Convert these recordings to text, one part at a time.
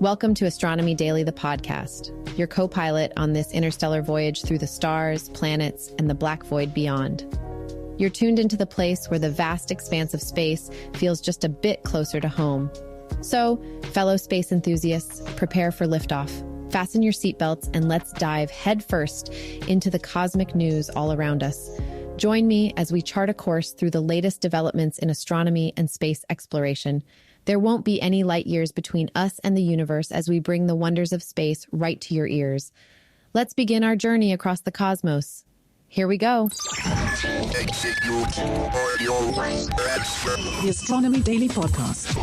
Welcome to Astronomy Daily, the podcast, your co-pilot on this interstellar voyage through the stars, planets, and the black void beyond. You're tuned into the place where the vast expanse of space feels just a bit closer to home. So, fellow space enthusiasts, prepare for liftoff. Fasten your seatbelts and let's dive headfirst into the cosmic news all around us. Join me as we chart a course through the latest developments in astronomy and space exploration. There won't be any light years between us and the universe as we bring the wonders of space right to your ears. Let's begin our journey across the cosmos. Here we go. The Astronomy Daily Podcast.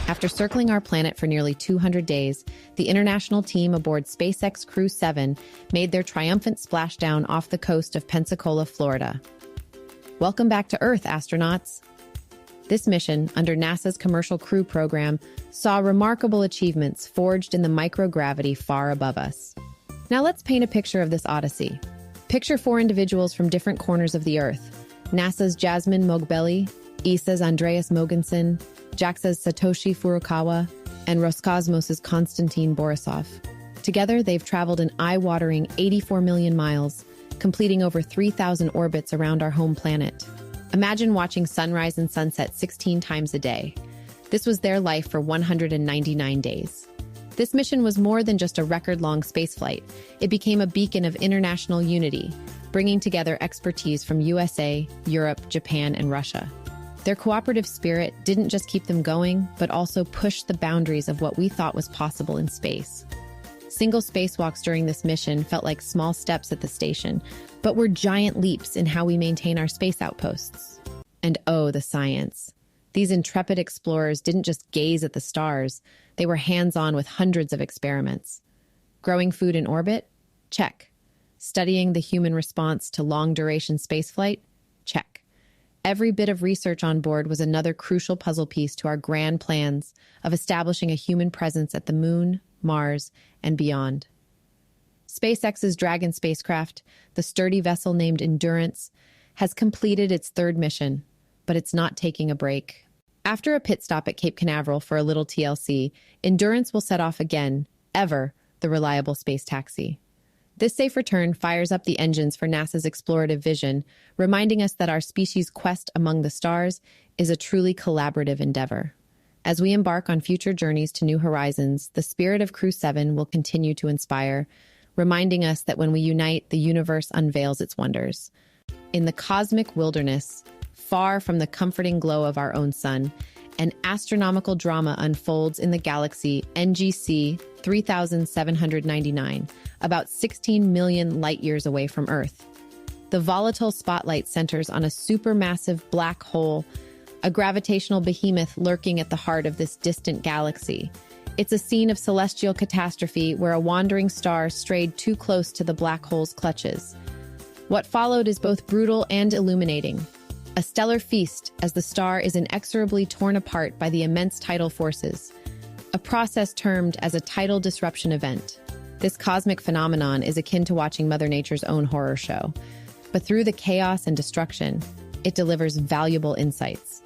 After circling our planet for nearly 200 days, the international team aboard SpaceX Crew 7 made their triumphant splashdown off the coast of Pensacola, Florida. Welcome back to Earth, astronauts. This mission, under NASA's Commercial Crew program, saw remarkable achievements forged in the microgravity far above us. Now let's paint a picture of this odyssey. Picture 4 individuals from different corners of the Earth: NASA's Jasmine Moghbeli, ESA's Andreas Mogensen, JAXA's Satoshi Furukawa, and Roscosmos's Konstantin Borisov. Together, they've traveled an eye-watering 84 million miles, completing over 3,000 orbits around our home planet. Imagine watching sunrise and sunset 16 times a day. This was their life for 199 days. This mission was more than just a record-long spaceflight. It became a beacon of international unity, bringing together expertise from USA, Europe, Japan, and Russia. Their cooperative spirit didn't just keep them going, but also pushed the boundaries of what we thought was possible in space. Single spacewalks during this mission felt like small steps at the station, but were giant leaps in how we maintain our space outposts. And oh, the science. These intrepid explorers didn't just gaze at the stars, they were hands-on with hundreds of experiments. Growing food in orbit? Check. Studying the human response to long-duration spaceflight? Check. Every bit of research on board was another crucial puzzle piece to our grand plans of establishing a human presence at the Moon, Mars, and beyond. SpaceX's Dragon spacecraft, the sturdy vessel named Endurance, has completed its 3rd mission, but it's not taking a break. After a pit stop at Cape Canaveral for a little TLC, Endurance will set off again, ever the reliable space taxi. This safe return fires up the engines for NASA's explorative vision, reminding us that our species' quest among the stars is a truly collaborative endeavor. As we embark on future journeys to new horizons, the spirit of Crew 7 will continue to inspire, reminding us that when we unite, the universe unveils its wonders. In the cosmic wilderness, far from the comforting glow of our own sun, an astronomical drama unfolds in the galaxy NGC 3799, about 16 million light-years away from Earth. The volatile spotlight centers on a supermassive black hole, a gravitational behemoth lurking at the heart of this distant galaxy. It's a scene of celestial catastrophe where a wandering star strayed too close to the black hole's clutches. What followed is both brutal and illuminating. A stellar feast as the star is inexorably torn apart by the immense tidal forces, a process termed as a tidal disruption event. This cosmic phenomenon is akin to watching Mother Nature's own horror show, but through the chaos and destruction, it delivers valuable insights.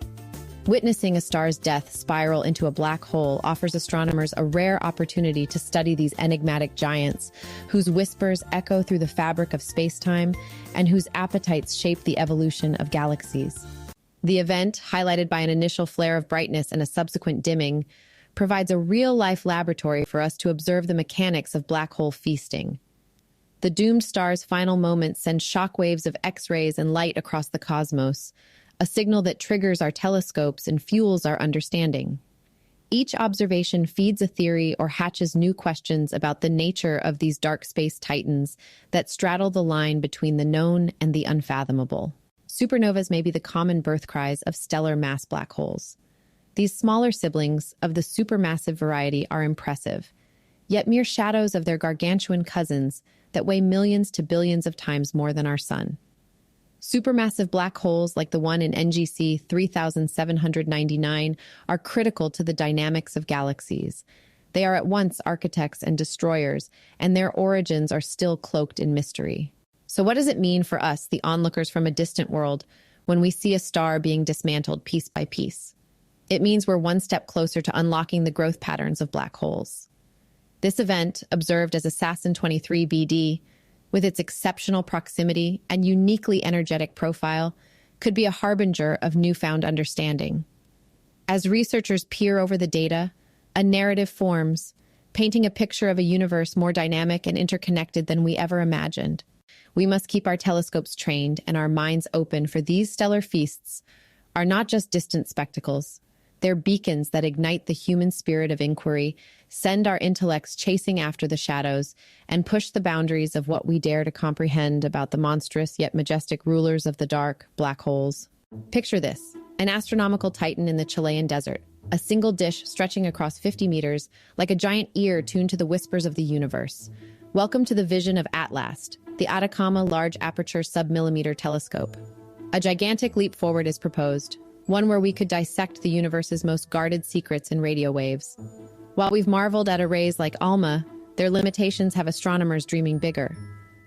Witnessing a star's death spiral into a black hole offers astronomers a rare opportunity to study these enigmatic giants, whose whispers echo through the fabric of space-time and whose appetites shape the evolution of galaxies. The event, highlighted by an initial flare of brightness and a subsequent dimming, provides a real-life laboratory for us to observe the mechanics of black hole feasting. The doomed star's final moments send shockwaves of X-rays and light across the cosmos, a signal that triggers our telescopes and fuels our understanding. Each observation feeds a theory or hatches new questions about the nature of these dark space titans that straddle the line between the known and the unfathomable. Supernovas may be the common birth cries of stellar mass black holes. These smaller siblings of the supermassive variety are impressive, yet mere shadows of their gargantuan cousins that weigh millions to billions of times more than our sun. Supermassive black holes like the one in NGC 3799 are critical to the dynamics of galaxies. They are at once architects and destroyers, and their origins are still cloaked in mystery. So what does it mean for us, the onlookers from a distant world, when we see a star being dismantled piece by piece? It means we're one step closer to unlocking the growth patterns of black holes. This event, observed as Assassin 23 BD, with its exceptional proximity and uniquely energetic profile, could be a harbinger of newfound understanding. As researchers peer over the data, a narrative forms, painting a picture of a universe more dynamic and interconnected than we ever imagined. We must keep our telescopes trained and our minds open, for these stellar feasts are not just distant spectacles. They're beacons that ignite the human spirit of inquiry, send our intellects chasing after the shadows, and push the boundaries of what we dare to comprehend about the monstrous yet majestic rulers of the dark, black holes. Picture this: an astronomical titan in the Chilean desert, a single dish stretching across 50 meters, like a giant ear tuned to the whispers of the universe. Welcome to the vision of ATLAST, the Atacama Large Aperture Submillimeter Telescope. A gigantic leap forward is proposed, one where we could dissect the universe's most guarded secrets in radio waves. While we've marveled at arrays like ALMA, their limitations have astronomers dreaming bigger.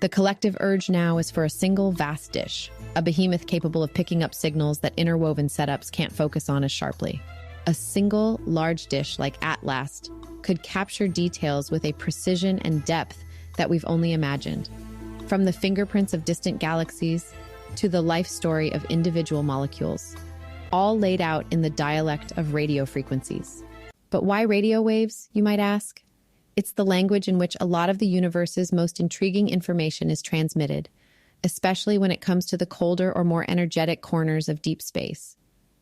The collective urge now is for a single vast dish, a behemoth capable of picking up signals that interwoven setups can't focus on as sharply. A single large dish like ATLAST could capture details with a precision and depth that we've only imagined. From the fingerprints of distant galaxies to the life story of individual molecules, all laid out in the dialect of radio frequencies. But why radio waves, you might ask? It's the language in which a lot of the universe's most intriguing information is transmitted, especially when it comes to the colder or more energetic corners of deep space.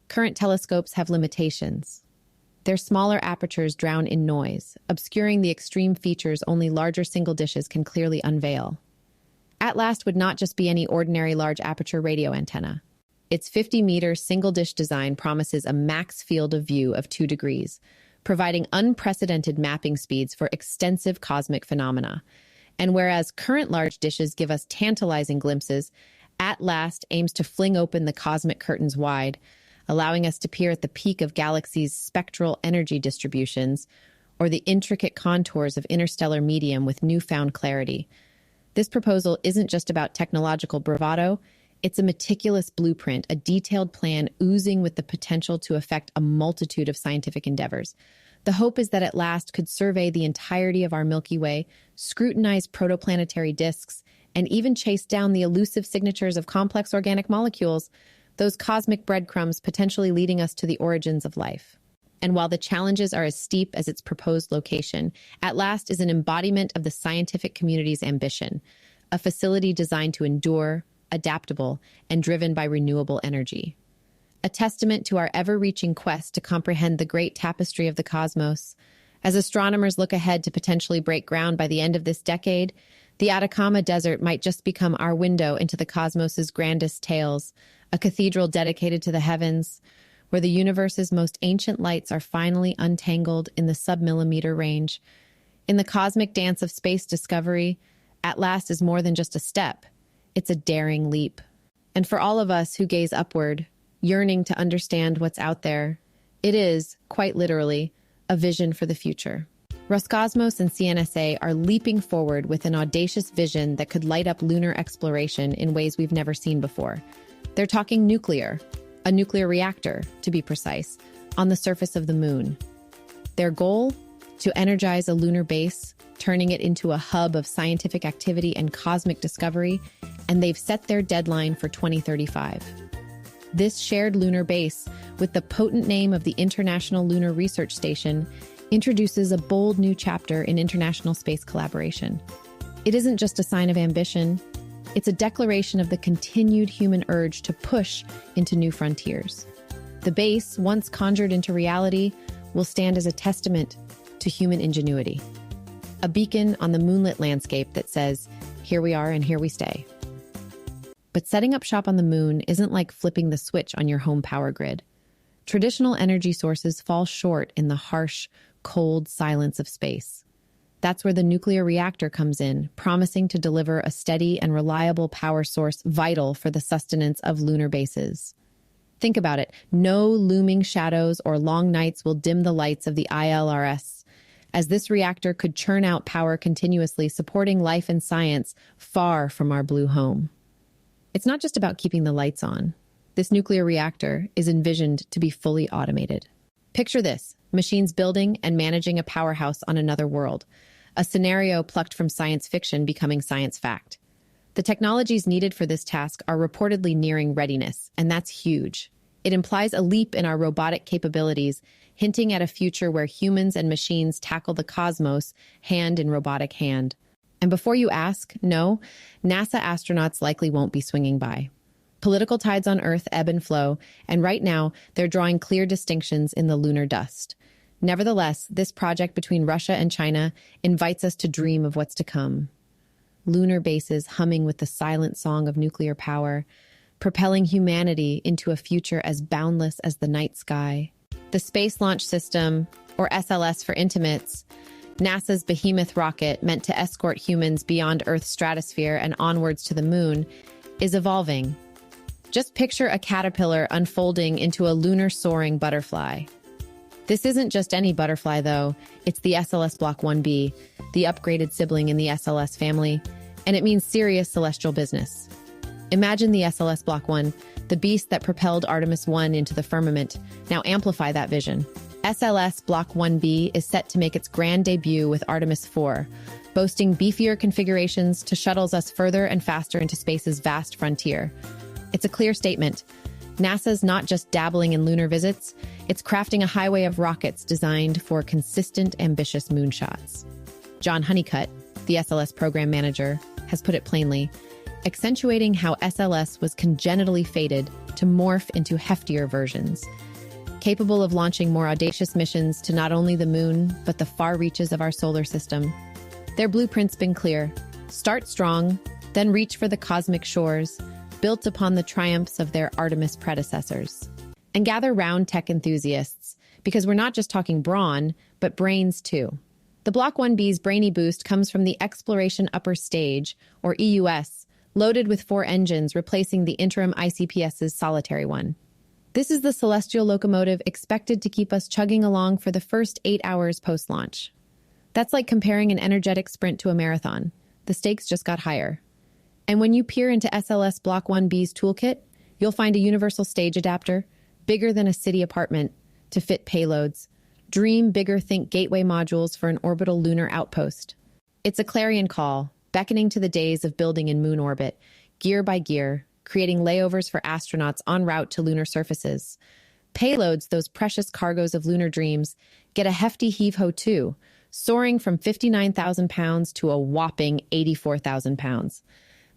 Current telescopes have limitations. Their smaller apertures drown in noise, obscuring the extreme features only larger single dishes can clearly unveil. ATLAST would not just be any ordinary large aperture radio antenna. Its 50-meter single-dish design promises a max field of view of 2 degrees, providing unprecedented mapping speeds for extensive cosmic phenomena. And whereas current large dishes give us tantalizing glimpses, ATLAST aims to fling open the cosmic curtains wide, allowing us to peer at the peak of galaxies' spectral energy distributions, or the intricate contours of interstellar medium with newfound clarity. This proposal isn't just about technological bravado. It's a meticulous blueprint, a detailed plan oozing with the potential to affect a multitude of scientific endeavors. The hope is that ATLAST could survey the entirety of our Milky Way, scrutinize protoplanetary disks, and even chase down the elusive signatures of complex organic molecules, those cosmic breadcrumbs potentially leading us to the origins of life. And while the challenges are as steep as its proposed location, ATLAST is an embodiment of the scientific community's ambition, a facility designed to endure, adaptable, and driven by renewable energy. A testament to our ever-reaching quest to comprehend the great tapestry of the cosmos. As astronomers look ahead to potentially break ground by the end of this decade, the Atacama Desert might just become our window into the cosmos's grandest tales, a cathedral dedicated to the heavens, where the universe's most ancient lights are finally untangled in the submillimeter range. In the cosmic dance of space discovery, ATLAST is more than just a step. It's a daring leap. And for all of us who gaze upward, yearning to understand what's out there, it is, quite literally, a vision for the future. Roscosmos and CNSA are leaping forward with an audacious vision that could light up lunar exploration in ways we've never seen before. They're talking nuclear, a nuclear reactor, to be precise, on the surface of the moon. Their goal? To energize a lunar base, turning it into a hub of scientific activity and cosmic discovery, and they've set their deadline for 2035. This shared lunar base, with the potent name of the International Lunar Research Station, introduces a bold new chapter in international space collaboration. It isn't just a sign of ambition, it's a declaration of the continued human urge to push into new frontiers. The base, once conjured into reality, will stand as a testament to human ingenuity. A beacon on the moonlit landscape that says, here we are and here we stay. But setting up shop on the moon isn't like flipping the switch on your home power grid. Traditional energy sources fall short in the harsh, cold silence of space. That's where the nuclear reactor comes in, promising to deliver a steady and reliable power source vital for the sustenance of lunar bases. Think about it. No looming shadows or long nights will dim the lights of the ILRS, as this reactor could churn out power continuously, supporting life and science far from our blue home. It's not just about keeping the lights on. This nuclear reactor is envisioned to be fully automated. Picture this: machines building and managing a powerhouse on another world, a scenario plucked from science fiction becoming science fact. The technologies needed for this task are reportedly nearing readiness, and that's huge. It implies a leap in our robotic capabilities, hinting at a future where humans and machines tackle the cosmos hand in robotic hand. And before you ask, no, NASA astronauts likely won't be swinging by. Political tides on Earth ebb and flow, and right now they're drawing clear distinctions in the lunar dust. Nevertheless, this project between Russia and China invites us to dream of what's to come. Lunar bases humming with the silent song of nuclear power, propelling humanity into a future as boundless as the night sky. The Space Launch System, or SLS for intimates, NASA's behemoth rocket meant to escort humans beyond Earth's stratosphere and onwards to the moon, is evolving. Just picture a caterpillar unfolding into a lunar soaring butterfly. This isn't just any butterfly, though. It's the SLS Block 1B, the upgraded sibling in the SLS family, and it means serious celestial business. Imagine the SLS Block 1, the beast that propelled Artemis 1 into the firmament. Now amplify that vision. SLS Block 1B is set to make its grand debut with Artemis 4, boasting beefier configurations to shuttle us further and faster into space's vast frontier. It's a clear statement. NASA's not just dabbling in lunar visits, it's crafting a highway of rockets designed for consistent, ambitious moonshots. John Honeycutt, the SLS program manager, has put it plainly, accentuating how SLS was congenitally fated to morph into heftier versions, capable of launching more audacious missions to not only the moon, but the far reaches of our solar system. Their blueprint's been clear. Start strong, then reach for the cosmic shores, built upon the triumphs of their Artemis predecessors. And gather round tech enthusiasts, because we're not just talking brawn, but brains too. The Block 1B's brainy boost comes from the Exploration Upper Stage, or EUS, loaded with 4 engines replacing the interim ICPS's solitary one. This is the celestial locomotive expected to keep us chugging along for the first 8 hours post-launch. That's like comparing an energetic sprint to a marathon. The stakes just got higher. And when you peer into SLS Block 1B's toolkit, you'll find a universal stage adapter, bigger than a city apartment, to fit payloads. Dream bigger, think gateway modules for an orbital lunar outpost. It's a clarion call, beckoning to the days of building in moon orbit, gear by gear, creating layovers for astronauts en route to lunar surfaces. Payloads, those precious cargoes of lunar dreams, get a hefty heave-ho too, soaring from 59,000 pounds to a whopping 84,000 pounds.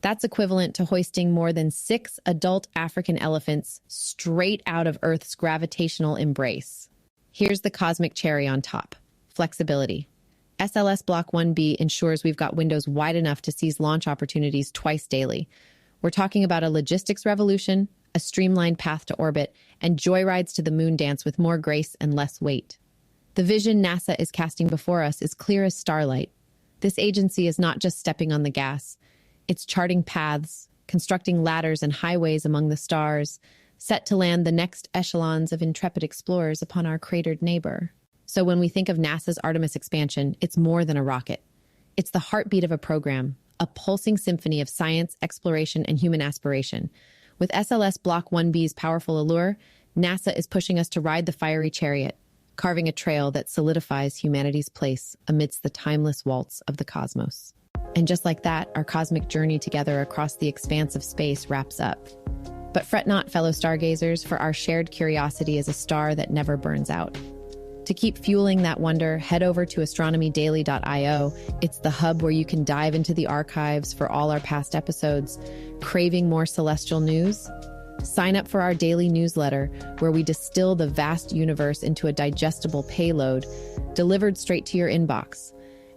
That's equivalent to hoisting more than 6 adult African elephants straight out of Earth's gravitational embrace. Here's the cosmic cherry on top: flexibility. SLS Block 1B ensures we've got windows wide enough to seize launch opportunities twice daily. We're talking about a logistics revolution, a streamlined path to orbit, and joyrides to the moon dance with more grace and less weight. The vision NASA is casting before us is clear as starlight. This agency is not just stepping on the gas. It's charting paths, constructing ladders and highways among the stars, set to land the next echelons of intrepid explorers upon our cratered neighbor. So when we think of NASA's Artemis expansion, it's more than a rocket. It's the heartbeat of a program, a pulsing symphony of science, exploration, and human aspiration. With SLS Block 1B's powerful allure, NASA is pushing us to ride the fiery chariot, carving a trail that solidifies humanity's place amidst the timeless waltz of the cosmos. And just like that, our cosmic journey together across the expanse of space wraps up. But fret not, fellow stargazers, for our shared curiosity is a star that never burns out. To keep fueling that wonder, head over to astronomydaily.io. It's the hub where you can dive into the archives for all our past episodes. Craving more celestial news? Sign up for our daily newsletter, where we distill the vast universe into a digestible payload, delivered straight to your inbox.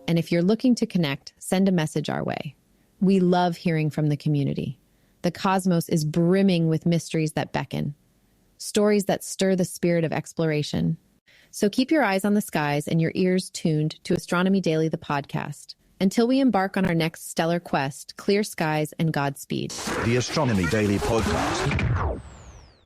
And if you're looking to connect, send a message our way. We love hearing from the community. The cosmos is brimming with mysteries that beckon, stories that stir the spirit of exploration. So keep your eyes on the skies and your ears tuned to Astronomy Daily, the podcast. Until we embark on our next stellar quest, clear skies and Godspeed. The Astronomy Daily Podcast.